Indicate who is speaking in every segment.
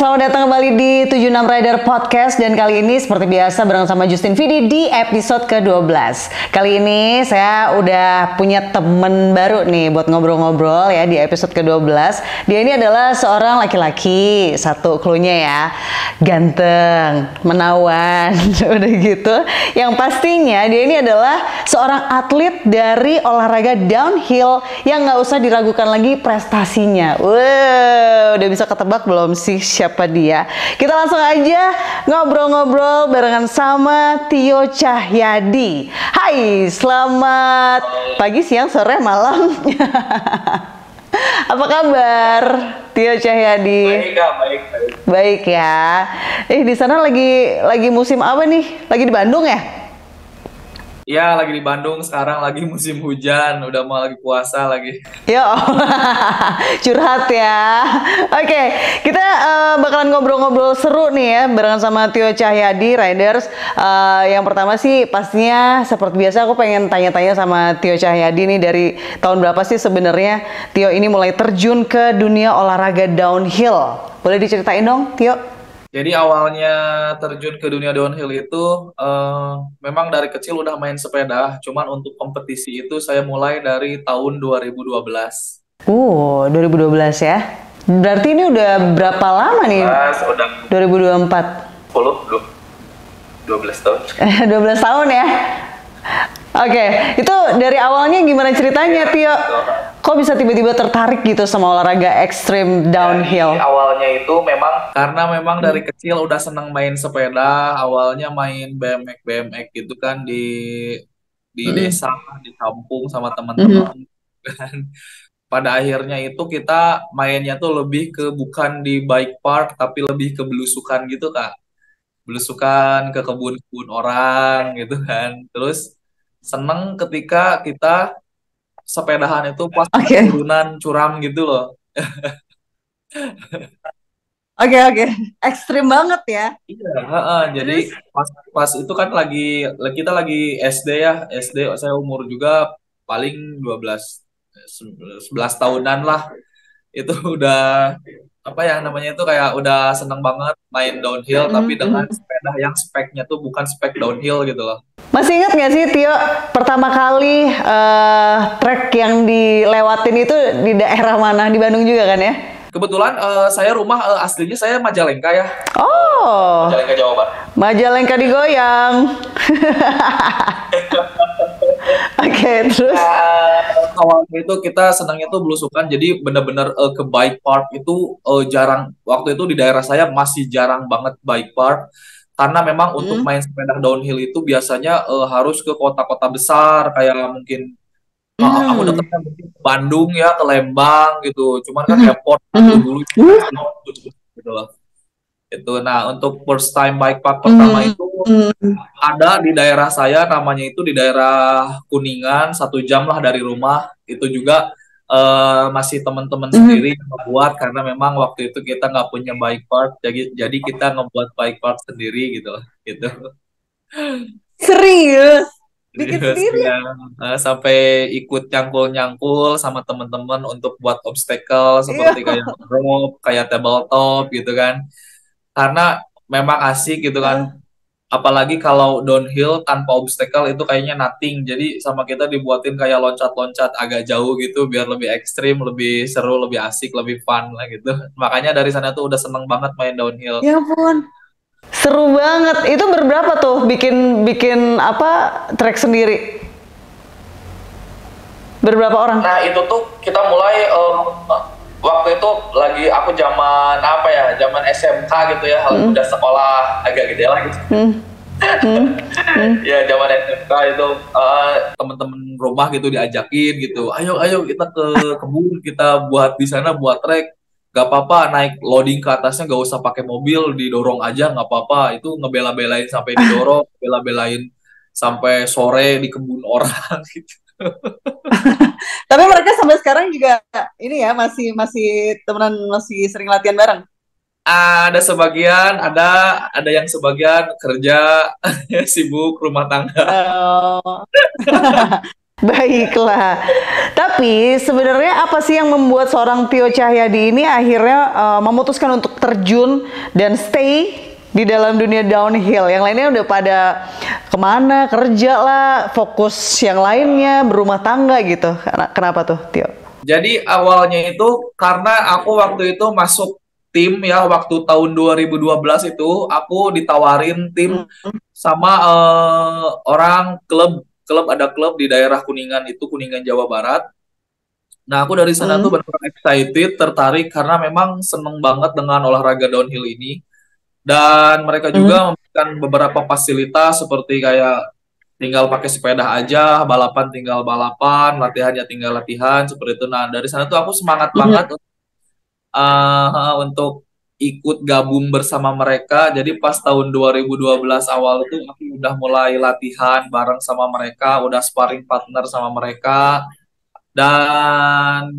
Speaker 1: selamat datang kembali di 76 Rider Podcast. Dan kali ini seperti biasa bareng sama Justin Vidi di episode ke-12. Kali ini saya udah punya temen baru nih buat ngobrol-ngobrol ya di episode ke-12. Dia ini adalah seorang laki-laki, satu cluenya ya, ganteng, menawan, udah gitu. Yang pastinya dia ini adalah seorang atlet dari olahraga downhill yang nggak usah diragukan lagi prestasinya. Wow, udah bisa ketebak belum sih siapa dia? Kita langsung aja ngobrol-ngobrol barengan sama Tio Cahyadi. Hai, selamat pagi, siang, sore, malam. Apa kabar, Tio Cahyadi?
Speaker 2: Baik, Kak, baik.
Speaker 1: Baik ya. Di sana lagi musim apa nih? Lagi di Bandung ya?
Speaker 2: Ya, lagi di Bandung sekarang, lagi musim hujan, udah mau lagi puasa lagi.
Speaker 1: Yo, curhat ya. Oke, kita bakalan ngobrol-ngobrol seru nih ya barengan sama Tio Cahyadi Riders. Yang pertama sih pastinya seperti biasa aku pengen tanya-tanya sama Tio Cahyadi nih, dari tahun berapa sih sebenarnya Tio ini mulai terjun ke dunia olahraga downhill? Boleh diceritain dong, Tio?
Speaker 2: Jadi awalnya terjun ke dunia downhill itu memang dari kecil udah main sepeda, cuman untuk kompetisi itu saya mulai dari tahun 2012.
Speaker 1: 2012 ya. Berarti ini udah berapa lama nih?
Speaker 2: Udah
Speaker 1: 2024.
Speaker 2: 10, 12 tahun.
Speaker 1: 12 tahun ya. Oke, itu dari awalnya gimana ceritanya, Tio? Kok bisa tiba-tiba tertarik gitu sama olahraga ekstrim downhill?
Speaker 2: Jadi awalnya itu memang dari kecil udah seneng main sepeda, awalnya main BMX gitu kan di desa, di kampung sama teman-teman kan. Pada akhirnya itu kita mainnya tuh lebih ke bukan di bike park tapi lebih ke belusukan gitu, Kak. Belusukan ke kebun-kebun orang gitu kan. Terus seneng ketika kita sepedahan itu pas
Speaker 1: Oke.
Speaker 2: turunan curam gitu loh.
Speaker 1: Oke. Ekstrim banget ya.
Speaker 2: Iya, heeh. Jadi
Speaker 1: Terus?
Speaker 2: pas itu kan kita lagi SD ya, SD saya umur juga paling 12 11 tahunan lah. Itu udah apa ya namanya itu kayak udah seneng banget main downhill tapi dengan sepeda yang speknya tuh bukan spek downhill gitu loh.
Speaker 1: Masih ingat nggak sih, Tio, pertama kali trek yang dilewatin itu di daerah mana? Di Bandung juga kan ya?
Speaker 2: Kebetulan saya rumah aslinya saya Majalengka ya.
Speaker 1: Oh,
Speaker 2: Majalengka, Jawa Barat.
Speaker 1: Majalengka digoyang. Oke, terus?
Speaker 2: Awalnya itu kita senangnya tuh belusukan, jadi bener-bener ke bike park itu jarang. Waktu itu di daerah saya masih jarang banget bike park, karena memang untuk main sepeda downhill itu biasanya harus ke kota-kota besar, kayak mungkin aku deketnya mungkin ke Bandung ya, ke Lembang gitu. Cuman kan airport itu dulu gitu loh. Itu. Nah, untuk first time bike park pertama itu ada di daerah saya, namanya itu di daerah Kuningan, 1 jam lah dari rumah. Itu juga masih teman-teman sendiri yang membuat, karena memang waktu itu kita nggak punya bike park, jadi kita ngebuat bike park sendiri gitu loh. Gitu.
Speaker 1: Serius? Bikin
Speaker 2: Serius,
Speaker 1: sendiri?
Speaker 2: ya. Sampai ikut nyangkul-nyangkul sama teman-teman untuk buat obstacle
Speaker 1: Iya.
Speaker 2: seperti kayak rope, kayak tabletop gitu kan. Karena memang asik gitu kan. Apalagi kalau downhill tanpa obstacle itu kayaknya nothing. Jadi sama kita dibuatin kayak loncat-loncat agak jauh gitu biar lebih ekstrim, lebih seru, lebih asik, lebih fun lah gitu. Makanya dari sana tuh udah seneng banget main downhill.
Speaker 1: Ya ampun. Seru banget. Itu berberapa tuh bikin apa trek sendiri? Berberapa orang?
Speaker 2: Nah itu tuh kita mulai waktu itu lagi aku zaman apa ya, zaman SMK gitu ya, udah sekolah agak gede lah gitu. Ya zaman SMK itu teman-teman rumah gitu diajakin gitu, ayo kita ke kebun, kita buat di sana buat trek. Gak apa-apa naik loading ke atasnya, gak usah pakai mobil, didorong aja nggak apa-apa. Itu ngebela-belain sampai didorong, bela-belain sampai sore di kebun orang gitu.
Speaker 1: Tapi mereka sampai sekarang juga ini ya, masih temenan, masih sering latihan bareng.
Speaker 2: Ada sebagian, ada yang sebagian kerja sibuk rumah tangga.
Speaker 1: Oh. Baiklah. Tapi sebenarnya apa sih yang membuat seorang Tio Cahyadi ini akhirnya memutuskan untuk terjun dan stay di dalam dunia downhill? Yang lainnya udah pada kemana, kerja lah, fokus yang lainnya, berumah tangga gitu. Kenapa tuh, Tio?
Speaker 2: Jadi awalnya itu karena aku waktu itu masuk tim ya, waktu tahun 2012 itu aku ditawarin tim sama orang klub ada klub di daerah Kuningan itu, Kuningan Jawa Barat. Nah, aku dari sana tuh benar-benar excited, tertarik karena memang seneng banget dengan olahraga downhill ini. Dan mereka juga memberikan beberapa fasilitas seperti kayak tinggal pakai sepeda aja, balapan tinggal balapan, latihannya tinggal latihan, seperti itu. Nah, dari sana tuh aku semangat banget untuk ikut gabung bersama mereka. Jadi pas tahun 2012 awal itu aku udah mulai latihan bareng sama mereka, udah sparring partner sama mereka. Dan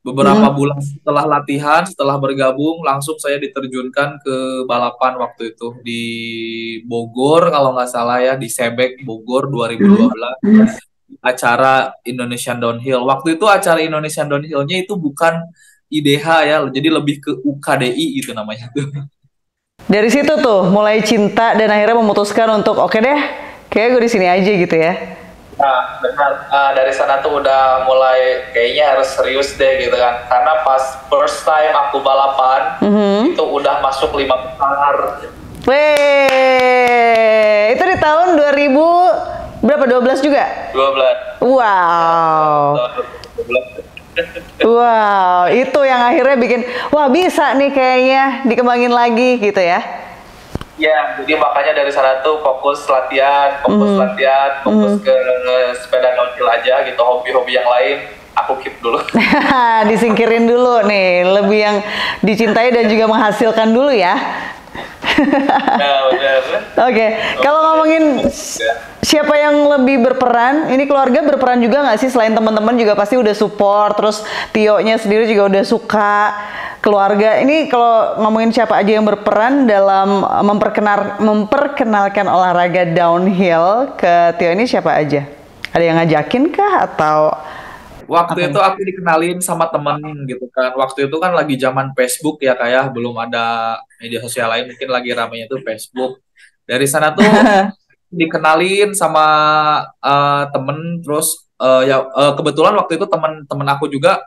Speaker 2: beberapa bulan setelah latihan, setelah bergabung, langsung saya diterjunkan ke balapan waktu itu di Bogor, kalau nggak salah ya, di Sebek Bogor 2012. Acara Indonesian Downhill. Waktu itu acara Indonesian Downhill-nya itu bukan IDH ya, jadi lebih ke UKDI gitu namanya tuh.
Speaker 1: Dari situ tuh mulai cinta dan akhirnya memutuskan untuk oke deh, kayak gue di sini aja gitu ya.
Speaker 2: Nah, benar. Dari sana tuh udah mulai kayaknya harus serius deh gitu kan. Karena pas first time aku balapan, itu udah masuk 5 besar.
Speaker 1: Weh, itu di tahun 2000 berapa? 12 juga?
Speaker 2: 12.
Speaker 1: Wow. Wow, itu yang akhirnya bikin, wah bisa nih kayaknya dikembangin lagi gitu ya.
Speaker 2: Ya, jadi makanya dari sana tuh fokus latihan, fokus ke sepeda downhill aja gitu, hobi-hobi yang lain aku keep dulu.
Speaker 1: Disingkirin dulu nih, lebih yang dicintai dan juga menghasilkan dulu ya.
Speaker 2: Ya, benar.
Speaker 1: Oke, kalau ngomongin siapa yang lebih berperan, ini keluarga berperan juga nggak sih? Selain teman-teman juga pasti udah support, terus Tio-nya sendiri juga udah suka. Keluarga ini kalau ngomongin siapa aja yang berperan dalam memperkenalkan olahraga downhill ke Tio ini siapa aja? Ada yang ngajakin kah atau?
Speaker 2: Waktu itu aku dikenalin sama temen gitu kan. Waktu itu kan lagi zaman Facebook ya, kayak belum ada media sosial lain, mungkin lagi ramenya tuh Facebook. Dari sana tuh dikenalin sama temen, terus kebetulan waktu itu temen aku juga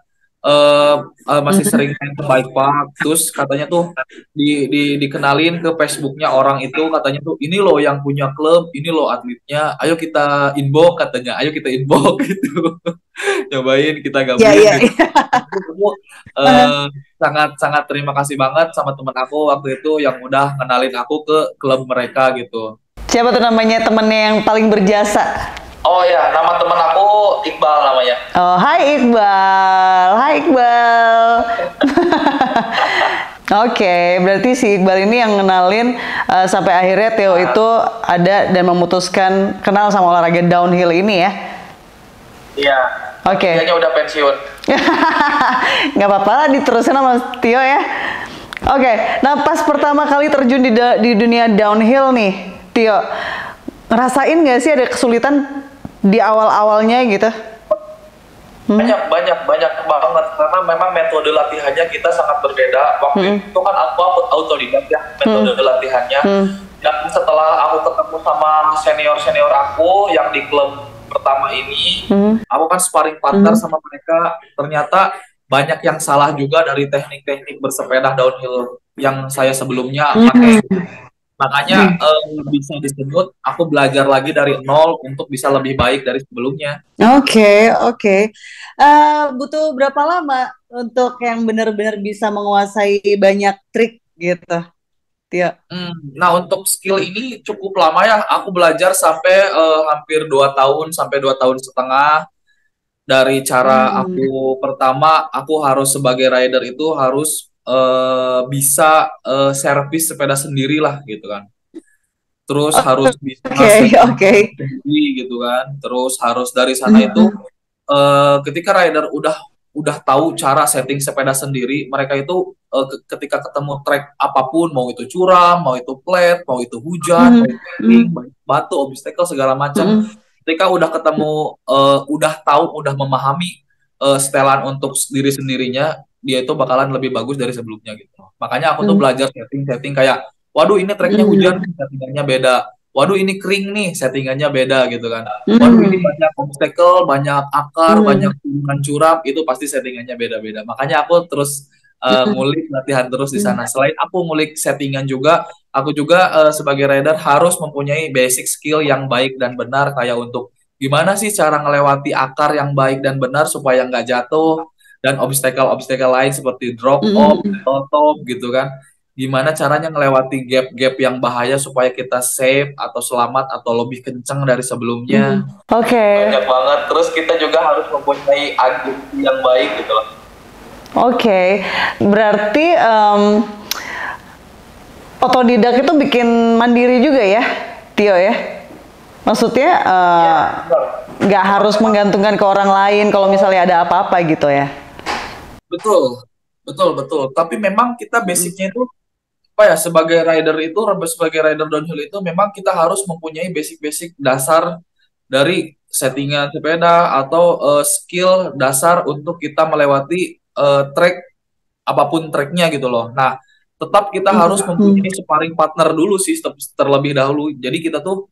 Speaker 2: masih sering main ke bike park, terus katanya tuh dikenalin ke Facebooknya orang itu, katanya tuh ini loh yang punya klub, ini loh atletnya, ayo kita inbox, katanya ayo kita inbox gitu. Cobain kita gabung gitu. Aku sangat terima kasih banget sama teman aku waktu itu yang udah kenalin aku ke klub mereka gitu.
Speaker 1: Siapa tuh namanya temennya yang paling berjasa?
Speaker 2: Oh ya, nama teman aku Iqbal namanya.
Speaker 1: Oh, hai Iqbal. Hai Iqbal. Oke, berarti si Iqbal ini yang ngenalin sampai akhirnya Theo itu ada dan memutuskan kenal sama olahraga downhill ini ya. Iya. Oke.
Speaker 2: Kayaknya udah pensiun.
Speaker 1: Nggak apa-apa lah, diterusin sama Tio ya. Oke, nah pas pertama kali terjun di dunia downhill nih, Tio, ngerasain nggak sih ada kesulitan di awal-awalnya gitu?
Speaker 2: Banyak banget, karena memang metode latihannya kita sangat berbeda. Waktu itu kan aku autodidak ya metode latihannya. Dan setelah aku ketemu sama senior aku yang di klub pertama ini, aku kan sparring partner sama mereka, ternyata banyak yang salah juga dari teknik-teknik bersepeda downhill yang saya sebelumnya pakai. Makanya bisa disebut aku belajar lagi dari nol untuk bisa lebih baik dari sebelumnya.
Speaker 1: Oke. Butuh berapa lama untuk yang benar-benar bisa menguasai banyak trik gitu, Tio?
Speaker 2: Nah, untuk skill ini cukup lama ya. Aku belajar sampai hampir 2 tahun sampai 2 tahun setengah. Dari cara aku pertama, aku harus sebagai rider itu harus bisa servis sepeda sendiri lah gitu kan. Terus harus bisa sendiri gitu kan. Terus harus dari sana itu ketika rider udah tahu cara setting sepeda sendiri, mereka itu ketika ketemu trek apapun, mau itu curam, mau itu flat, mau itu hujan, mau itu kering, batu, obstacle segala macam, ketika udah ketemu, udah tahu, udah memahami setelan untuk diri sendirinya, dia itu bakalan lebih bagus dari sebelumnya gitu. Makanya aku tuh belajar setting-setting kayak, waduh ini tracknya hujan, settingannya beda. Waduh ini kering nih, settingannya beda gitu kan. Waduh ini banyak obstacle, banyak akar, banyak turunan curam, itu pasti settingannya beda-beda. Makanya aku terus ngulik latihan terus di sana. Selain aku ngulik settingan juga, aku juga sebagai rider harus mempunyai basic skill yang baik dan benar kayak untuk gimana sih cara ngelewati akar yang baik dan benar supaya nggak jatuh dan obstacle-obstacle lain seperti drop off, top gitu kan. Gimana caranya ngelewati gap-gap yang bahaya supaya kita safe atau selamat atau lebih kenceng dari sebelumnya.
Speaker 1: Oke.
Speaker 2: Banyak banget. Terus kita juga harus mempunyai agility yang baik gitu loh.
Speaker 1: Oke, berarti otodidak itu bikin mandiri juga ya, Tio ya? Maksudnya nggak harus menggantungkan ke orang lain kalau misalnya ada apa-apa gitu ya?
Speaker 2: Betul, betul, betul. Tapi memang kita basicnya itu apa ya, sebagai rider downhill itu memang kita harus mempunyai basic-basic dasar dari settingan sepeda atau skill dasar untuk kita melewati track apapun tracknya gitu loh. Nah, tetap kita harus mempunyai sparring partner dulu sih terlebih dahulu. Jadi kita tuh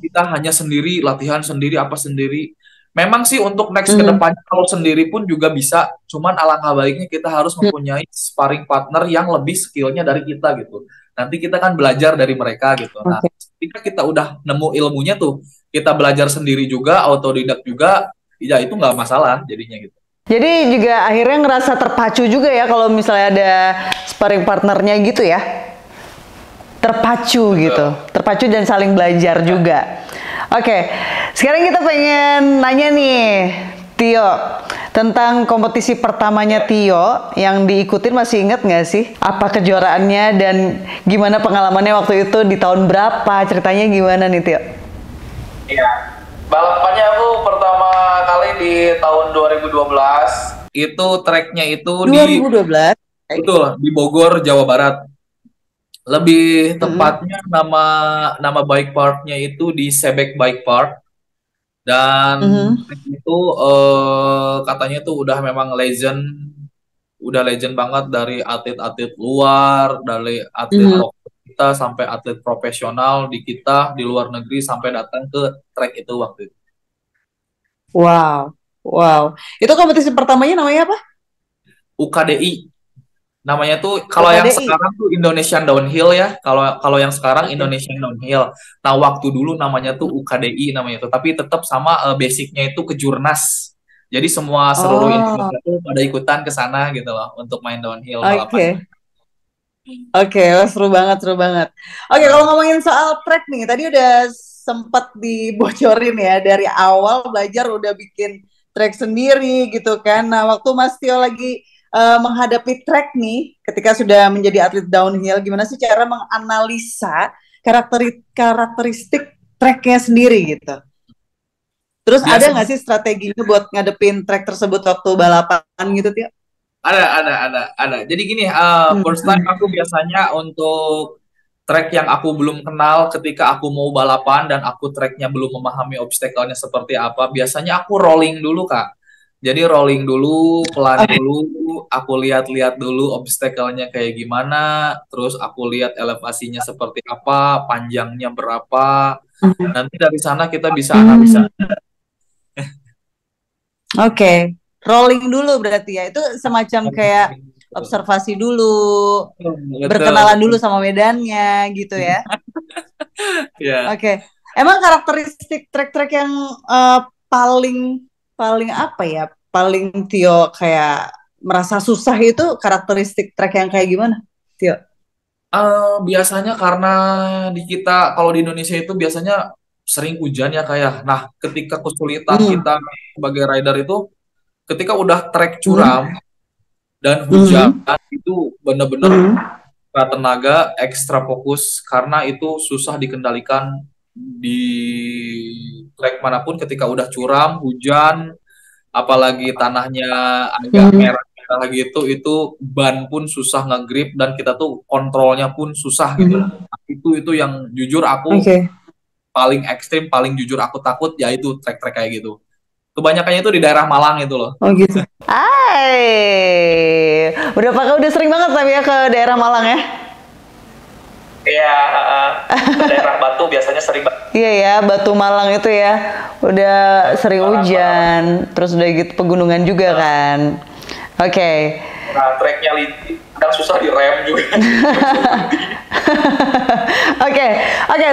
Speaker 2: kita hanya sendiri latihan sendiri apa sendiri. Memang sih untuk next ke depannya kalau sendiri pun juga bisa. Cuman alangkah baiknya kita harus mempunyai sparring partner yang lebih skillnya dari kita gitu. Nanti kita kan belajar dari mereka gitu. Nah, ketika kita udah nemu ilmunya tuh, kita belajar sendiri juga, autodidak juga, ya itu nggak masalah jadinya gitu.
Speaker 1: Jadi juga akhirnya ngerasa terpacu juga ya kalau misalnya ada sparring partnernya gitu ya. Terpacu gitu. Terpacu dan saling belajar juga. Oke, sekarang kita pengen nanya nih, Tio, tentang kompetisi pertamanya Tio yang diikutin, masih inget nggak sih? Apa kejuaraannya dan gimana pengalamannya waktu itu, di tahun berapa? Ceritanya gimana nih, Tio?
Speaker 2: Iya, balapannya aku pertama kali di tahun 2012. Itu tracknya itu
Speaker 1: 2012?
Speaker 2: Betul, di Bogor, Jawa Barat. Lebih tepatnya nama bike parknya itu di Sebek Bike Park. Dan itu katanya tuh udah memang legend banget dari atlet-atlet luar, dari atlet lokal kita sampai atlet profesional di kita di luar negeri sampai datang ke track itu waktu itu.
Speaker 1: Wow, wow. Itu kompetisi pertamanya namanya apa?
Speaker 2: UKDI. Namanya tuh kalau yang sekarang tuh Indonesian Downhill ya. Kalau yang sekarang Indonesian Downhill. Nah, waktu dulu namanya tuh UKDI namanya tuh, tapi tetap sama basicnya itu Kejurnas. Jadi seluruh Indonesia tuh pada ikutan ke sana gitu loh untuk main downhill balapan.
Speaker 1: Oke, seru banget, seru banget. Oke, kalau ngomongin soal track nih, tadi udah sempat dibocorin ya, dari awal belajar udah bikin track sendiri gitu kan. Nah, waktu Mas Tio lagi menghadapi track nih, ketika sudah menjadi atlet downhill, gimana sih cara menganalisa karakteristik tracknya sendiri gitu? Terus ada nggak sih strateginya buat ngadepin track tersebut waktu balapan gitu, Tio?
Speaker 2: Ada. Jadi gini, first time aku biasanya untuk track yang aku belum kenal ketika aku mau balapan dan aku tracknya belum memahami obstacle-nya seperti apa, biasanya aku rolling dulu, Kak. Jadi rolling dulu, pelan dulu, aku lihat-lihat dulu obstacle-nya kayak gimana, terus aku lihat elevasinya seperti apa, panjangnya berapa. Nanti dari sana kita bisa analisa.
Speaker 1: Oke. Rolling dulu berarti ya, itu semacam kayak observasi dulu, berkenalan dulu sama medannya gitu ya. Oke. Emang karakteristik trek-trek yang paling apa ya, paling Tio kayak merasa susah itu karakteristik trek yang kayak gimana, Tio?
Speaker 2: Biasanya karena kalau di Indonesia itu biasanya sering hujan ya kayak. Nah, ketika kesulitan kita sebagai rider itu ketika udah trek curam dan hujan itu benar-benar tenaga ekstra fokus karena itu susah dikendalikan di trek manapun ketika udah curam, hujan, apalagi tanahnya agak merah gitu, itu ban pun susah ngegrip dan kita tuh kontrolnya pun susah gitu. Itu yang jujur aku paling ekstrim, paling jujur aku takut, ya itu trek-trek kayak gitu. Kebanyakannya itu di daerah Malang itu loh.
Speaker 1: Oh gitu. Udah sering banget tapi ya ke daerah Malang ya?
Speaker 2: Iya, ke daerah Batu biasanya sering banget.
Speaker 1: Iya ya, Batu Malang itu ya, udah sering hujan, terus udah gitu pegunungan juga kan. Oke.
Speaker 2: Nah, treknya licin, kadang susah direm juga.
Speaker 1: Oke,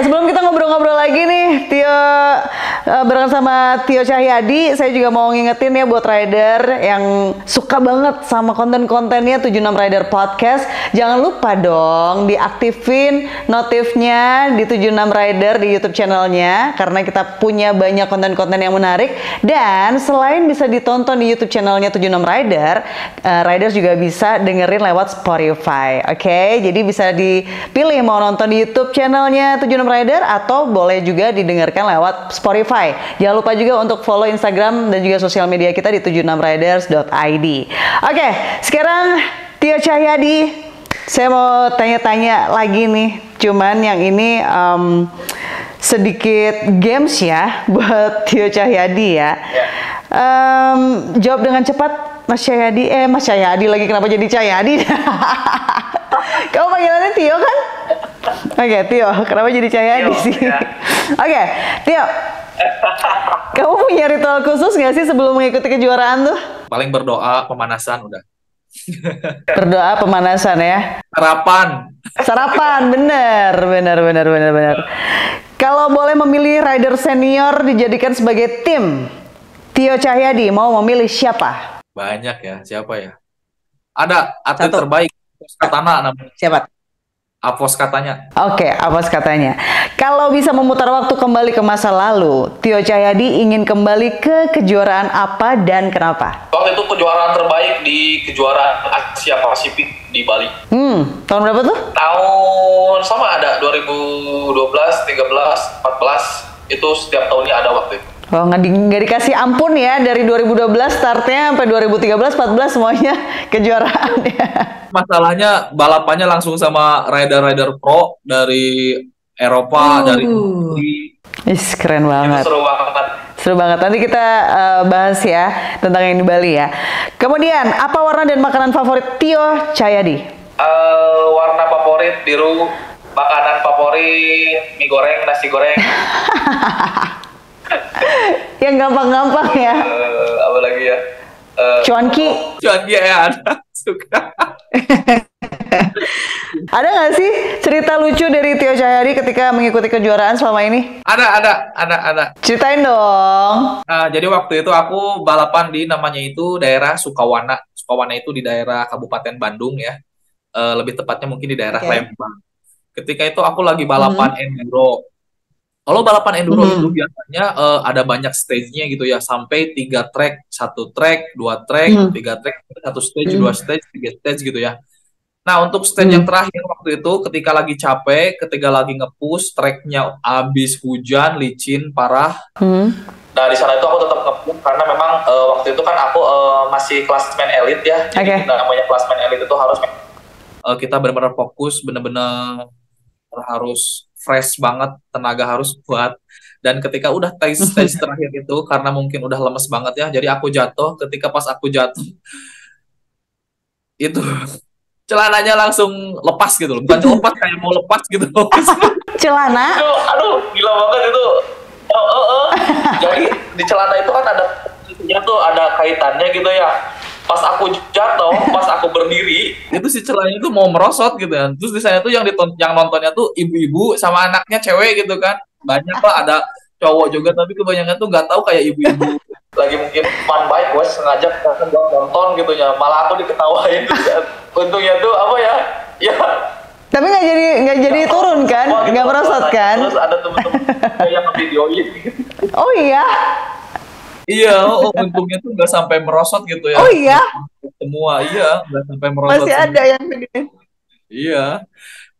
Speaker 1: sebelum kita ngobrol-ngobrol lagi nih, Tio bareng sama Tio Cahyadi, saya juga mau ngingetin ya buat rider yang suka banget sama konten-kontennya 76 Rider Podcast, jangan lupa dong diaktifin notifnya di 76 Rider di YouTube channelnya, karena kita punya banyak konten-konten yang menarik. Dan selain bisa ditonton di YouTube channelnya 76 Rider, riders juga bisa dengerin lewat Spotify. Oke, jadi bisa dipilih mau nonton di YouTube channelnya 76 Rider atau boleh juga didengarkan lewat Spotify. Jangan lupa juga untuk follow Instagram dan juga sosial media kita di 76riders.id. Oke, sekarang Tio Cahyadi, saya mau tanya-tanya lagi nih. Cuman yang ini sedikit games ya buat Tio Cahyadi ya. Jawab dengan cepat, Mas Cahyadi. Mas Cahyadi lagi, kenapa jadi Cahyadi? Kamu panggilannya Tio kan? Oke, Tio, kenapa jadi Cahyadi sih? Ya. Oke, Tio, kamu punya ritual khusus nggak sih sebelum mengikuti kejuaraan tuh?
Speaker 2: Paling berdoa, pemanasan udah.
Speaker 1: Berdoa, pemanasan ya?
Speaker 2: Sarapan,
Speaker 1: bener. Kalau boleh memilih rider senior dijadikan sebagai tim, Tio Cahyadi mau memilih siapa?
Speaker 2: Banyak ya, siapa ya? Ada atlet terbaik, Katana namanya.
Speaker 1: Siapa?
Speaker 2: Apos katanya.
Speaker 1: Oke, Apos katanya. Kalau bisa memutar waktu kembali ke masa lalu, Tio Cahyadi ingin kembali ke kejuaraan apa dan kenapa?
Speaker 2: Waktu itu kejuaraan terbaik di kejuaraan Asia Pasifik di Bali.
Speaker 1: Tahun berapa tuh?
Speaker 2: Tahun sama ada 2012, 13, 14. Itu setiap tahunnya ada waktu itu.
Speaker 1: Oh, nggak dikasih ampun ya, dari 2012 startnya sampai 2013, 14 semuanya kejuaraan ya.
Speaker 2: Masalahnya balapannya langsung sama rider-rider pro dari Eropa, dari
Speaker 1: keren banget.
Speaker 2: Itu
Speaker 1: seru banget. Nanti kita bahas ya tentang yang di Bali ya. Kemudian, apa warna dan makanan favorit Tio Cahyadi?
Speaker 2: Warna favorit biru, makanan favorit mie goreng, nasi goreng.
Speaker 1: Yang gampang-gampang ya.
Speaker 2: Apa lagi ya?
Speaker 1: Cuanki
Speaker 2: ya ada. Suka.
Speaker 1: Ada nggak sih cerita lucu dari Tio Cahyadi ketika mengikuti kejuaraan selama ini?
Speaker 2: Ada.
Speaker 1: Ceritain dong.
Speaker 2: Jadi waktu itu aku balapan di namanya itu daerah Sukawana. Sukawana itu di daerah Kabupaten Bandung ya. Lebih tepatnya mungkin di daerah Lembang. Ketika itu aku lagi balapan enduro. Kalau balapan enduro itu biasanya ada banyak stage-nya gitu ya, sampai 3 track, 1 track, 2 track, 3 track, 1 stage, 2 stage, 3 stage gitu ya. Nah, untuk stage yang terakhir waktu itu, ketika lagi capek, ketika lagi nge-push, tracknya habis hujan, licin, parah. Nah, di sana itu aku tetap nge-push, karena memang waktu itu kan aku masih klasmen elit ya. Jadi namanya klasmen elit itu harus kita benar-benar fokus, benar-benar harus fresh banget, tenaga harus kuat. Dan ketika udah stage terakhir itu, karena mungkin udah lemes banget ya, jadi aku jatuh. Ketika pas aku jatuh, itu celananya langsung lepas gitu loh. Bukan lepas, kayak mau lepas gitu loh.
Speaker 1: Celana?
Speaker 2: Aduh, gila banget itu. Jadi di celana itu kan ada kaitannya gitu ya. Pas aku jatuh, pas aku berdiri, itu si celananya itu mau merosot gitu kan. Terus di sana tuh yang nontonnya tuh ibu-ibu sama anaknya cewek gitu kan. Banyak lah, ada cowok juga, tapi kebanyakan tuh nggak tahu kayak ibu-ibu. Lagi mungkin fun bike, gue sengaja buat nonton gitu ya. Malah aku diketawain gitu. Untungnya tuh apa ya? Ya.
Speaker 1: Tapi nggak jadi turun kan? Nggak merosot kan?
Speaker 2: Terus ada temen-temen yang videoin gitu.
Speaker 1: Oh iya?
Speaker 2: Iya, untungnya tuh nggak sampai merosot gitu ya.
Speaker 1: Oh iya?
Speaker 2: Semua, iya, nggak sampai merosot.
Speaker 1: Masih ada yang gede.
Speaker 2: Iya,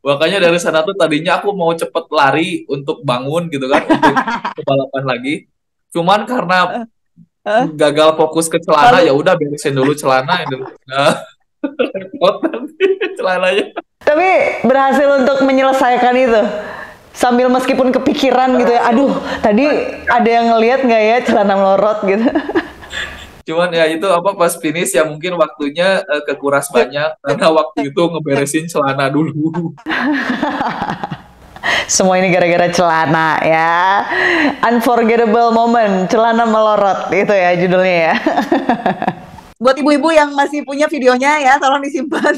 Speaker 2: makanya dari sana tuh tadinya aku mau cepet lari untuk bangun gitu kan, untuk balapan lagi. Cuman karena gagal fokus ke celana, ya udah beresin dulu celana. Nah, repot nanti celananya.
Speaker 1: Tapi berhasil untuk menyelesaikan itu Sambil meskipun kepikiran gitu ya, aduh tadi ada yang ngelihat nggak ya celana melorot gitu.
Speaker 2: Cuman ya itu apa pas finish ya mungkin waktunya kekuras banyak karena waktu itu ngeberesin celana dulu.
Speaker 1: Semua ini gara-gara celana ya. Unforgettable moment, celana melorot itu ya judulnya ya.
Speaker 3: Buat ibu-ibu yang masih punya videonya ya, tolong disimpan.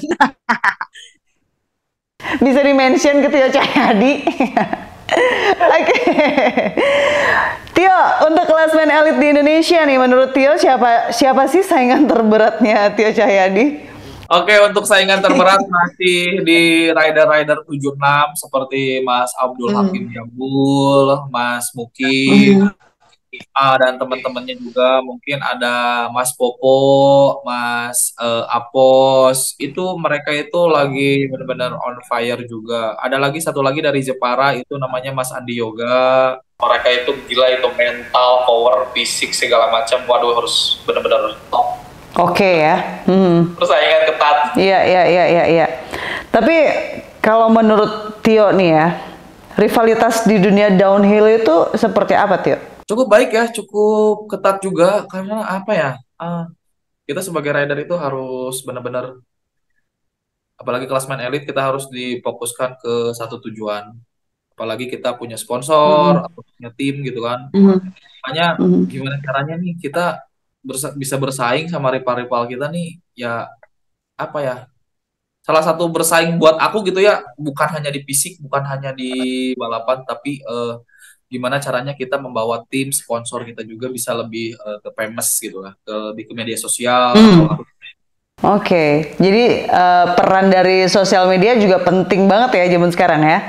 Speaker 1: Bisa di-mention ke Tio Cahyadi. Oke. Tio, untuk klasmen elit di Indonesia nih, menurut Tio siapa sih saingan terberatnya Tio Cahyadi?
Speaker 2: Oke, untuk saingan terberat masih di rider-rider 76 seperti Mas Abdul Hakim Jambul, Mas Muki, dan teman-temannya juga mungkin ada Mas Popo, Mas Apos. Itu mereka itu lagi benar-benar on fire juga. Ada lagi satu lagi dari Jepara itu namanya Mas Andi Yoga. Mereka itu gila itu mental, power, fisik segala macam. Waduh harus benar-benar top.
Speaker 1: Oke ya.
Speaker 2: Persaingan ketat.
Speaker 1: Iya. Tapi kalau menurut Tio nih ya, rivalitas di dunia downhill itu seperti apa Tio?
Speaker 2: Cukup baik ya, cukup ketat juga karena apa ya? Kita sebagai rider itu harus benar-benar, apalagi klasmen elit kita harus difokuskan ke satu tujuan. Apalagi kita punya sponsor atau punya tim gitu kan. Makanya gimana caranya nih kita bisa bersaing sama rival-rival kita nih ya apa ya? Salah satu bersaing buat aku gitu ya, bukan hanya di fisik, bukan hanya di balapan, tapi gimana caranya kita membawa tim sponsor kita juga bisa lebih ke famous gitu lah, lebih ke media sosial.
Speaker 1: Oke, jadi peran dari sosial media juga penting banget ya zaman sekarang ya?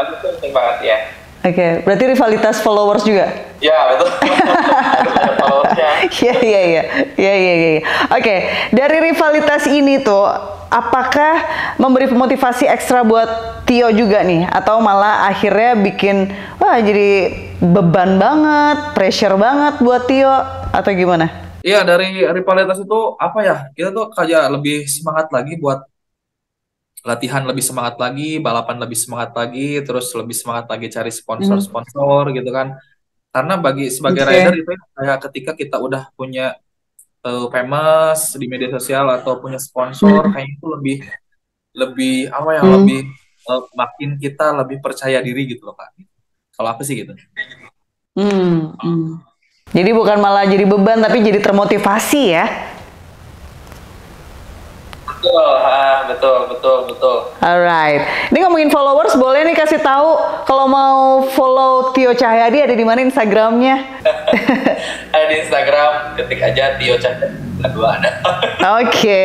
Speaker 2: Penting banget ya.
Speaker 1: Oke, berarti rivalitas followers juga?
Speaker 2: Ya betul.
Speaker 1: Iya. Oke, dari rivalitas ini tuh, apakah memberi motivasi ekstra buat Tio juga nih? Atau malah akhirnya bikin, wah jadi beban banget, pressure banget buat Tio? Atau gimana?
Speaker 2: Iya, dari rivalitas itu apa ya? Kita tuh kayak lebih semangat lagi buat latihan, lebih semangat lagi, balapan lebih semangat lagi, terus lebih semangat lagi cari sponsor-sponsor gitu kan. Karena sebagai rider itu kayak ketika kita udah punya famous di media sosial atau punya sponsor, kayak itu lebih apa ya, lebih makin kita lebih percaya diri gitu loh Kak. Kalau aku sih gitu.
Speaker 1: Jadi bukan malah jadi beban tapi jadi termotivasi ya.
Speaker 2: Betul.
Speaker 1: Alright. Ini ngomongin followers, boleh nih kasih tahu kalau mau follow Tio Cahyadi ada di mana Instagramnya?
Speaker 2: Ada di Instagram, ketik aja Tio Cahyadi.
Speaker 1: Oke,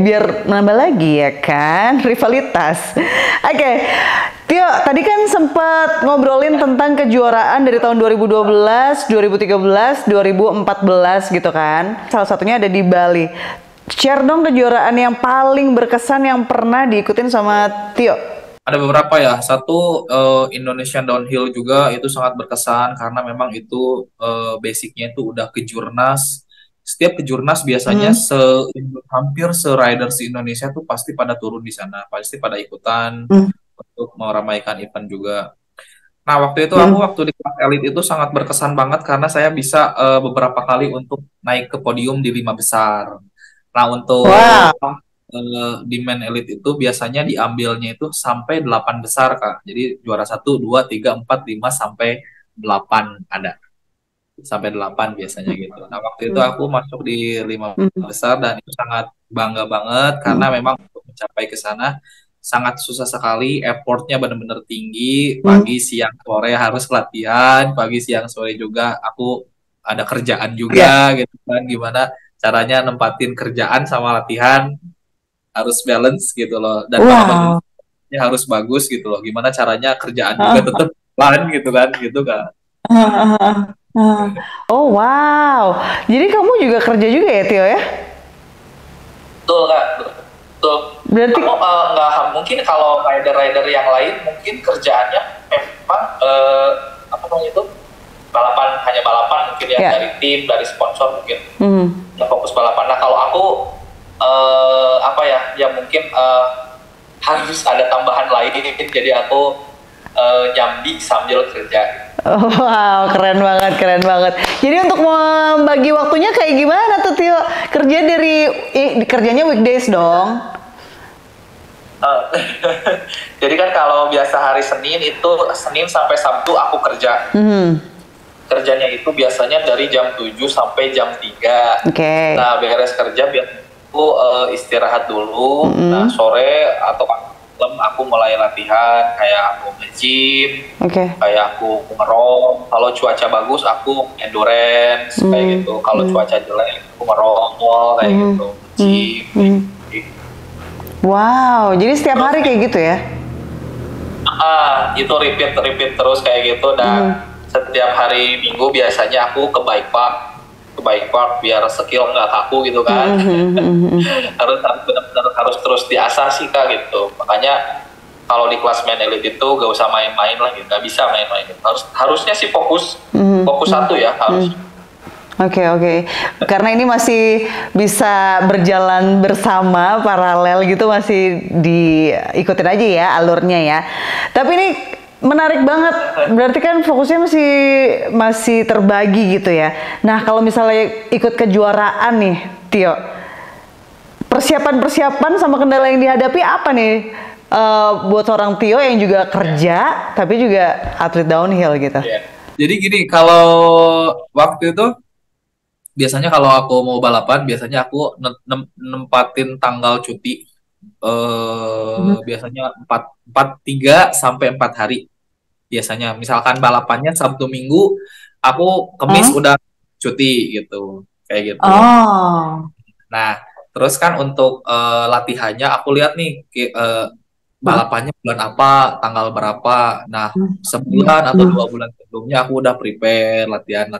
Speaker 1: biar nambah lagi ya kan, rivalitas. Oke, Tio, tadi kan sempat ngobrolin tentang kejuaraan dari tahun 2012, 2013, 2014 gitu kan. Salah satunya ada di Bali. Share dong kejuaraan yang paling berkesan yang pernah diikutin sama Tio.
Speaker 2: Ada beberapa ya. Satu Indonesian Downhill juga itu sangat berkesan karena memang itu basicnya itu udah kejurnas. Setiap kejurnas biasanya hampir se-rider di Indonesia tuh pasti pada turun di sana, pasti pada ikutan untuk meramaikan event juga. Nah waktu itu waktu di kelas elit itu sangat berkesan banget karena saya bisa beberapa kali untuk naik ke podium di 5 besar. Nah untuk di main elite itu biasanya diambilnya itu sampai 8 besar Kak. Jadi juara 1, 2, 3, 4, 5 sampai 8 ada. Sampai 8 biasanya gitu. Nah waktu itu aku masuk di 5 besar dan itu sangat bangga banget karena memang untuk mencapai ke sana sangat susah sekali, effortnya benar-benar tinggi. Pagi, siang, sore harus latihan, pagi, siang, sore juga aku ada kerjaan juga gitu kan. Gimana caranya nempatin kerjaan sama latihan harus balance gitu loh, dan balapannya harus bagus gitu loh. Gimana caranya kerjaan juga tetap jalan gitu kan,
Speaker 1: Oh wow, jadi kamu juga kerja juga ya Tio ya?
Speaker 2: Betul Kak, betul.
Speaker 1: Berarti
Speaker 2: nggak mungkin kalau rider-rider yang lain mungkin kerjaannya memang apa namanya itu hanya balapan mungkin ya, dari tim, dari sponsor mungkin fokus balapan. Nah kalau aku apa ya mungkin harus ada tambahan lain, jadi aku nyambi sambil kerja.
Speaker 1: Wow, keren banget, keren banget. Jadi untuk membagi waktunya kayak gimana tuh Tio? Kerjanya weekdays dong?
Speaker 2: Jadi kan kalau biasa hari Senin itu Senin sampai Sabtu aku kerja. Kerjanya itu biasanya dari jam 7 sampai jam 3.
Speaker 1: Oke.
Speaker 2: Nah, beres kerja biar aku istirahat dulu. Nah, sore atau malam aku mulai latihan, kayak aku nge-gym, kayak aku ngerong. Kalau cuaca bagus aku endurance kayak gitu. Kalau cuaca jelek aku ngerong kayak gitu, gym.
Speaker 1: Wow, jadi setiap hari kayak gitu ya?
Speaker 2: Itu repeat terus kayak gitu. Dan setiap hari Minggu biasanya aku ke bike park biar skill nggak kaku gitu kan. harus benar-benar harus terus diasah sih Kak gitu. Makanya kalau di klasmen elite itu gak usah main-main lah gitu, nggak bisa main-main. Harusnya sih fokus satu ya harus.
Speaker 1: Oke. Karena ini masih bisa berjalan bersama paralel gitu, masih diikutin aja ya alurnya ya. Tapi ini menarik banget, berarti kan fokusnya masih terbagi gitu ya. Nah kalau misalnya ikut kejuaraan nih Tio, persiapan sama kendala yang dihadapi apa nih buat seorang Tio yang juga kerja tapi juga atlet downhill gitu?
Speaker 2: Jadi gini, kalau waktu itu biasanya kalau aku mau balapan biasanya aku nempatin tanggal cuti. Biasanya 3 sampai 4 hari biasanya. Misalkan balapannya Sabtu Minggu, aku Kamis udah cuti gitu, kayak gitu. Nah, terus kan untuk latihannya aku lihat nih balapannya bulan apa, tanggal berapa. Nah, sebulan atau 2 bulan sebelumnya aku udah prepare latihan.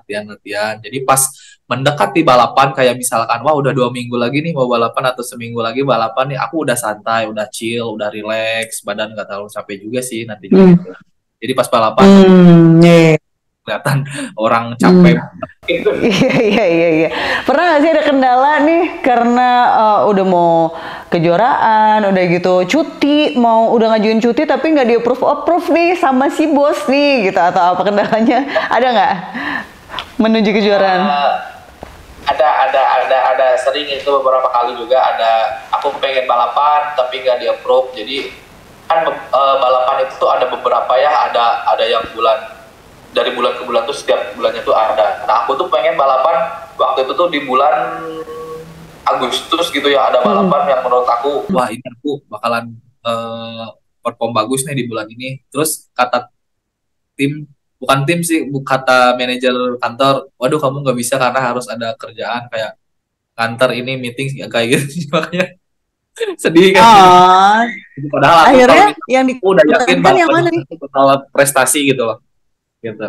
Speaker 2: Jadi pas mendekati balapan, kayak misalkan wah udah 2 minggu lagi nih mau balapan atau seminggu lagi balapan nih, aku udah santai, udah chill, udah relax, badan nggak terlalu capek juga sih nanti juga. Jadi pas balapan kelihatan orang capek.
Speaker 1: Iya. Pernah nggak sih ada kendala nih karena udah mau kejuaraan, udah gitu cuti, udah ngajuin cuti tapi nggak di approve nih sama si bos nih gitu, atau apa kendalanya? Ada nggak menuju kejuaraan?
Speaker 2: Ada sering itu, beberapa kali juga ada aku pengen balapan tapi nggak di approve. Jadi kan balapan itu ada beberapa ya, ada yang dari bulan ke bulan tuh, setiap bulannya tuh ada. Nah aku tuh pengen balapan waktu itu tuh di bulan Agustus gitu ya, ada balapan yang menurut aku wah ini aku bakalan perform bagus nih di bulan ini. Terus kata kata manajer kantor, waduh kamu nggak bisa karena harus ada kerjaan kayak kantor ini meeting kayak gitu. Makanya sedih kan. Padahal
Speaker 3: akhirnya yang
Speaker 2: udah yakin
Speaker 3: yang mana nih?
Speaker 2: Total prestasi gitu loh. Gitu.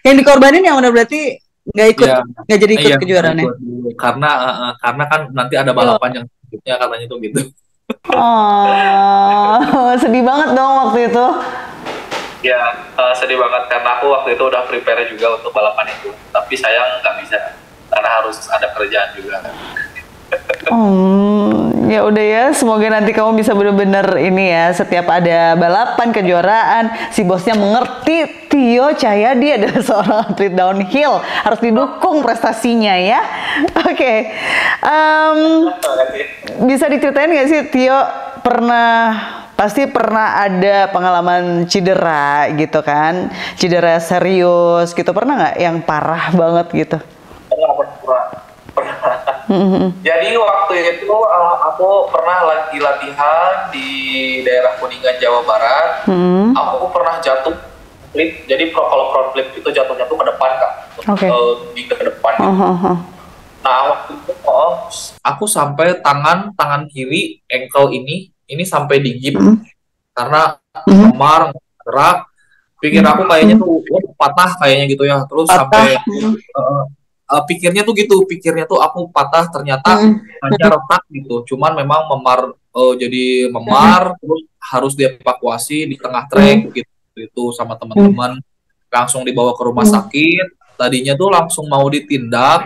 Speaker 3: Yang dikorbanin yang udah berarti nggak jadi ikut kejuaraannya.
Speaker 2: Karena kan nanti ada balapan yang selanjutnya katanya tuh gitu.
Speaker 1: Sedih banget dong waktu itu.
Speaker 2: Ya, sedih banget karena aku waktu itu udah prepare juga untuk balapan itu. Tapi sayang nggak bisa karena harus ada kerjaan juga.
Speaker 1: Ya udah ya, semoga nanti kamu bisa benar-benar ini ya, setiap ada balapan kejuaraan si bosnya mengerti Tio Cahyadi adalah seorang atlet downhill, harus didukung prestasinya ya. Oke. Bisa diceritain nggak sih Tio, pasti pernah ada pengalaman cedera gitu kan, cedera serius gitu, pernah nggak yang parah banget gitu?
Speaker 2: Pernah. Jadi waktu itu aku pernah lagi latihan di daerah Kuningan, Jawa Barat. Aku pernah jatuh flip. Jadi kalau front flip itu jatuhnya tuh ke depan Kak. Di ke depan gitu. Nah waktu itu aku sampai tangan kiri ankle ini sampai digip karena memar gerak. Pikir aku kayaknya tuh patah kayaknya gitu ya. Terus sampai pikirnya tuh aku patah, ternyata hanya retak gitu. Cuman memang memar, jadi memar, terus harus dievakuasi di tengah trek gitu itu sama teman-teman, langsung dibawa ke rumah sakit. Tadinya tuh langsung mau ditindak,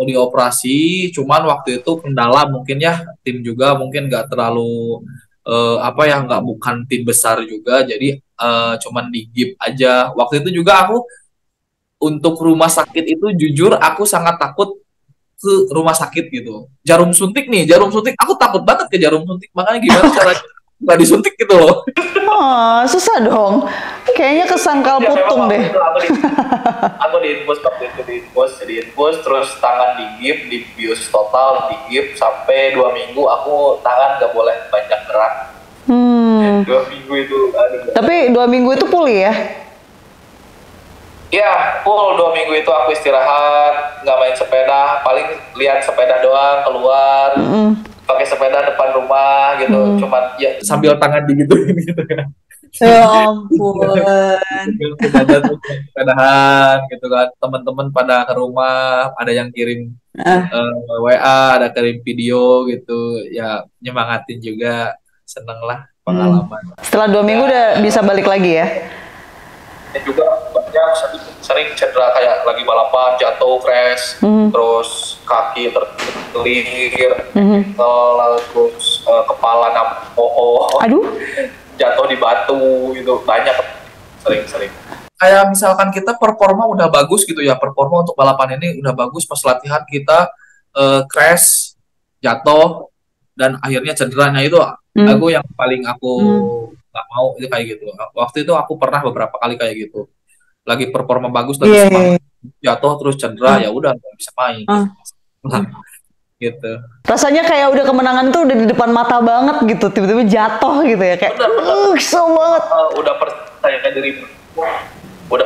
Speaker 2: mau dioperasi, cuman waktu itu kendala mungkin ya tim juga mungkin nggak terlalu nggak bukan tim besar juga, jadi cuman di GIP aja. Waktu itu juga aku untuk rumah sakit itu jujur aku sangat takut ke rumah sakit gitu. Jarum suntik aku takut banget ke jarum suntik. Makanya gimana caranya nggak disuntik gitu loh.
Speaker 1: Oh, susah dong. Kayaknya kesangkal
Speaker 2: Ya,
Speaker 1: putung
Speaker 2: memang
Speaker 1: deh.
Speaker 2: aku diinfus waktu itu diinfus terus tangan digip, dibius total, digip sampai 2 minggu aku tangan nggak boleh banyak gerak. 2 minggu itu aduh.
Speaker 1: Tapi 2 minggu itu pulih ya?
Speaker 2: Ya, full 2 minggu itu aku istirahat, nggak main sepeda, paling lihat sepeda doang keluar, pakai sepeda depan rumah gitu, cuman ya sambil tangan digituin gitu kan.
Speaker 3: Ya ampun.
Speaker 2: Sepeda tuh sepedahan gitu kan, teman-teman pada ke rumah, ada yang kirim WA, ada kirim video gitu, ya nyemangatin juga, seneng lah pengalaman.
Speaker 1: Setelah 2 minggu udah bisa balik lagi ya?
Speaker 2: Dan juga banyak sering cedera kayak lagi balapan jatuh crash, terus kaki tergelincir, terus kepala nabrak pohon,
Speaker 1: Aduh.
Speaker 2: jatuh di batu gitu, banyak sering. Kayak misalkan kita performa udah bagus gitu ya, performa untuk balapan ini udah bagus, pas latihan kita crash, jatuh, dan akhirnya cedera. Nah itu aku yang paling aku nggak mau itu kayak gitu. Waktu itu aku pernah beberapa kali kayak gitu. Lagi performa bagus, lagi semangat, jatuh terus cedera, ya udah nggak bisa main. Gitu.
Speaker 1: Rasanya kayak udah kemenangan tuh udah di depan mata banget gitu, tiba-tiba jatuh gitu ya kayak kesel banget.
Speaker 2: Udah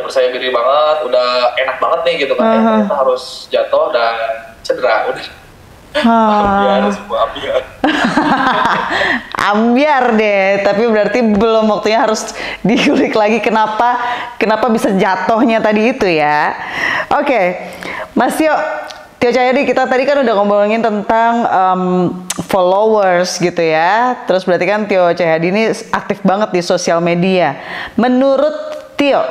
Speaker 2: percaya diri banget, udah enak banget nih gitu kan. Kita harus jatuh dan cedera, udah. Ambiar semua ambiar.
Speaker 1: Ambiar deh, tapi berarti belum waktunya harus diulik lagi kenapa bisa jatuhnya tadi itu ya. Oke, Mas Tio Cahyadi, kita tadi kan udah ngomongin tentang followers gitu ya. Terus berarti kan Tio Cahyadi ini aktif banget di sosial media. Menurut Tio,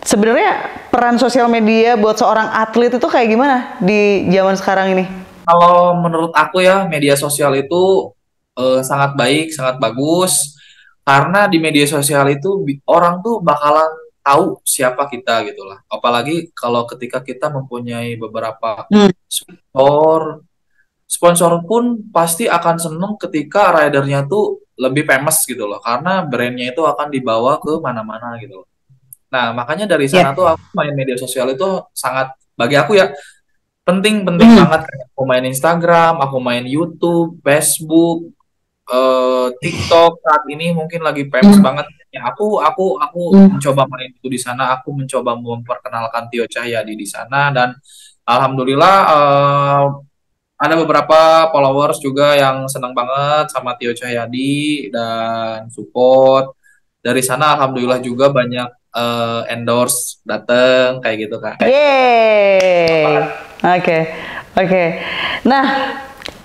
Speaker 1: sebenarnya peran sosial media buat seorang atlet itu kayak gimana di zaman sekarang ini?
Speaker 2: Kalau menurut aku ya, media sosial itu sangat baik, sangat bagus. Karena di media sosial itu orang tuh bakalan tahu siapa kita gitu lah. Apalagi kalau ketika kita mempunyai beberapa sponsor pun pasti akan seneng ketika ridernya tuh lebih famous gitu loh. Karena brandnya itu akan dibawa ke mana-mana gitu loh. Nah, makanya dari sana tuh aku main media sosial itu sangat, bagi aku ya, penting banget. Kayak aku main Instagram, aku main YouTube, Facebook, TikTok saat ini mungkin lagi famous banget. Ya, aku mencoba main itu di sana, aku mencoba memperkenalkan Tio Cahyadi di sana, dan alhamdulillah ada beberapa followers juga yang senang banget sama Tio Cahyadi dan support. Dari sana alhamdulillah juga banyak endorse dateng kayak gitu kan.
Speaker 1: Yeay. Oke. Nah,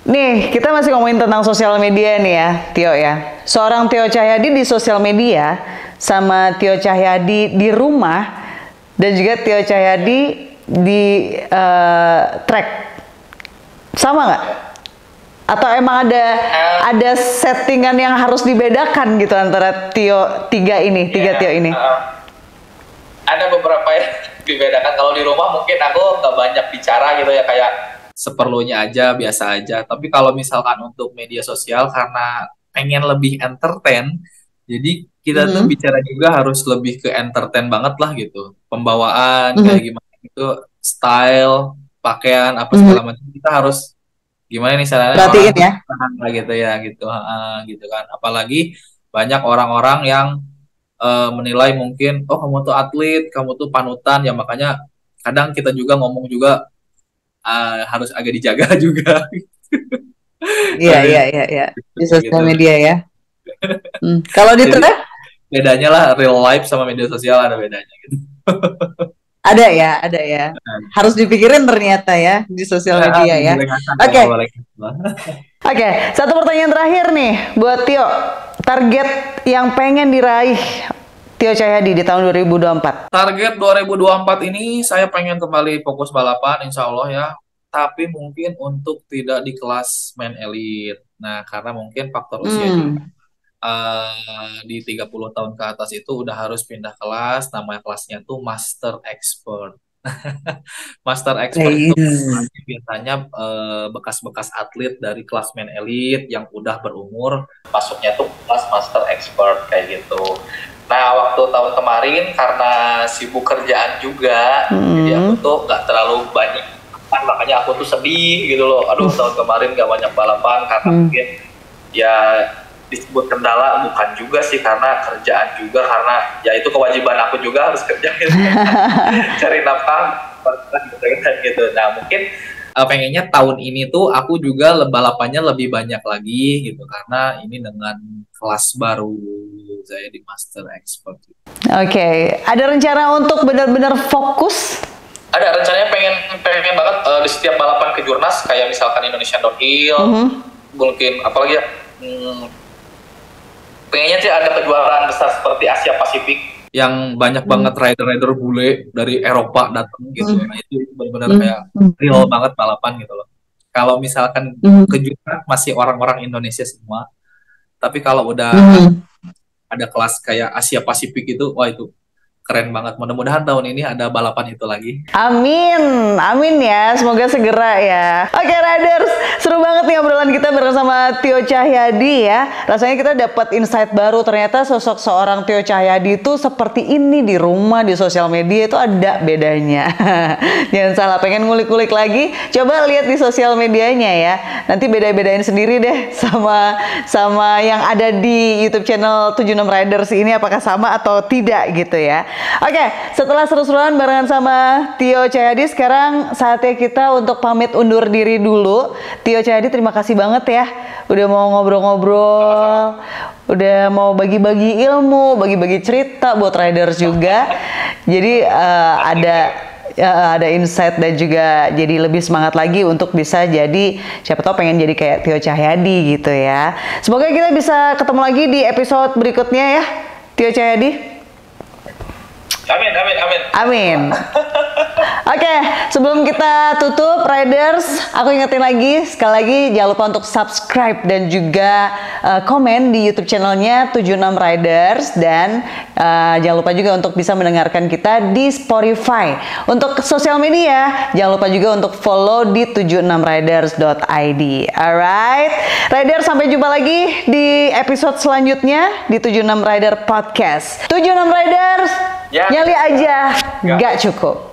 Speaker 1: nih kita masih ngomongin tentang sosial media nih ya, Tio ya. Seorang Tio Cahyadi di sosial media sama Tio Cahyadi di rumah dan juga Tio Cahyadi di track, sama nggak? Atau emang ada settingan yang harus dibedakan gitu antara tiga Tio ini?
Speaker 2: Ada beberapa yang dibedakan. Kalau di rumah mungkin aku nggak banyak bicara gitu ya, kayak seperlunya aja, biasa aja. Tapi kalau misalkan untuk media sosial, karena pengen lebih entertain, jadi kita tuh bicara juga harus lebih ke entertain banget lah gitu. Pembawaan kayak gimana gitu, style, pakaian, apa segala macam, kita harus gimana nih caranya
Speaker 3: perhatiin ya
Speaker 2: gitu ya gitu kan. Apalagi banyak orang-orang yang menilai mungkin, oh kamu tuh atlet, kamu tuh panutan ya, makanya kadang kita juga ngomong juga harus agak dijaga juga.
Speaker 3: Iya di sosial media ya. Kalau di track
Speaker 2: bedanya lah, real life sama media sosial ada bedanya gitu.
Speaker 3: Ada ya. Harus dipikirin ternyata ya di sosial media ya.
Speaker 1: Oke, satu pertanyaan terakhir nih buat Tio. Target yang pengen diraih Tio Cahyadi di tahun 2024.
Speaker 2: Target 2024 ini saya pengen kembali fokus balapan, insya Allah ya. tapi mungkin untuk tidak di kelas main elite. Nah, karena mungkin faktor usia juga. Di 30 tahun ke atas itu udah harus pindah kelas, nama kelasnya tuh Master Expert. Master Expert itu biasanya bekas-bekas atlet dari kelas main elite yang udah berumur, masuknya tuh kelas Master Expert kayak gitu. Nah, waktu tahun kemarin karena sibuk kerjaan juga, jadi aku tuh nggak terlalu banyak, makanya aku tuh sedih gitu loh. Aduh, tahun kemarin nggak banyak balapan karena mungkin ya disebut kendala, bukan juga sih, karena kerjaan juga, karena ya itu kewajiban aku juga harus kerja gitu. Cari nafkah gitu. Nah, mungkin pengennya tahun ini tuh aku juga balapannya lebih banyak lagi gitu, karena ini dengan kelas baru saya di Master Expert.
Speaker 1: Oke, ada rencana untuk benar-benar fokus?
Speaker 2: Ada rencananya, pengen banget di setiap balapan kejurnas kayak misalkan Indonesian Downhill, mungkin apalagi ya, pengennya sih ada kejuaraan besar seperti Asia Pasifik yang banyak banget rider-rider bule dari Eropa datang gitu. Nah, itu benar-benar kayak real banget balapan gitu loh. Kalau misalkan kejurnas masih orang-orang Indonesia semua, tapi kalau udah ada kelas kayak Asia Pasifik itu, wah itu keren banget. Mudah-mudahan tahun ini ada balapan itu lagi.
Speaker 1: Amin, amin ya. Semoga segera ya. Oke Riders, seru banget nih obrolan kita bersama Tio Cahyadi ya. Rasanya kita dapat insight baru. Ternyata sosok seorang Tio Cahyadi itu seperti ini di rumah, di sosial media itu ada bedanya. Jangan salah, pengen ngulik-ngulik lagi, coba lihat di sosial medianya ya. Nanti beda-bedain sendiri deh sama yang ada di YouTube channel 76 Riders ini, apakah sama atau tidak gitu ya. Oke, setelah seru-seruan barengan sama Tio Cahyadi, sekarang saatnya kita untuk pamit undur diri dulu. Tio Cahyadi, terima kasih banget ya udah mau ngobrol-ngobrol, udah mau bagi-bagi ilmu, bagi-bagi cerita buat riders juga. Jadi ada insight dan juga jadi lebih semangat lagi untuk bisa jadi, siapa tahu pengen jadi kayak Tio Cahyadi gitu ya. Semoga kita bisa ketemu lagi di episode berikutnya ya, Tio Cahyadi.
Speaker 2: Amin, amin, amin.
Speaker 1: Amin. Oke, sebelum kita tutup Riders, aku ingetin lagi, sekali lagi jangan lupa untuk subscribe dan juga komen di YouTube channelnya 76 Riders, dan jangan lupa juga untuk bisa mendengarkan kita di Spotify. Untuk sosial media, jangan lupa juga untuk follow di 76riders.id. Alright, Riders, sampai jumpa lagi di episode selanjutnya di 76 Rider Podcast. 76 Riders, nyali aja, gak cukup.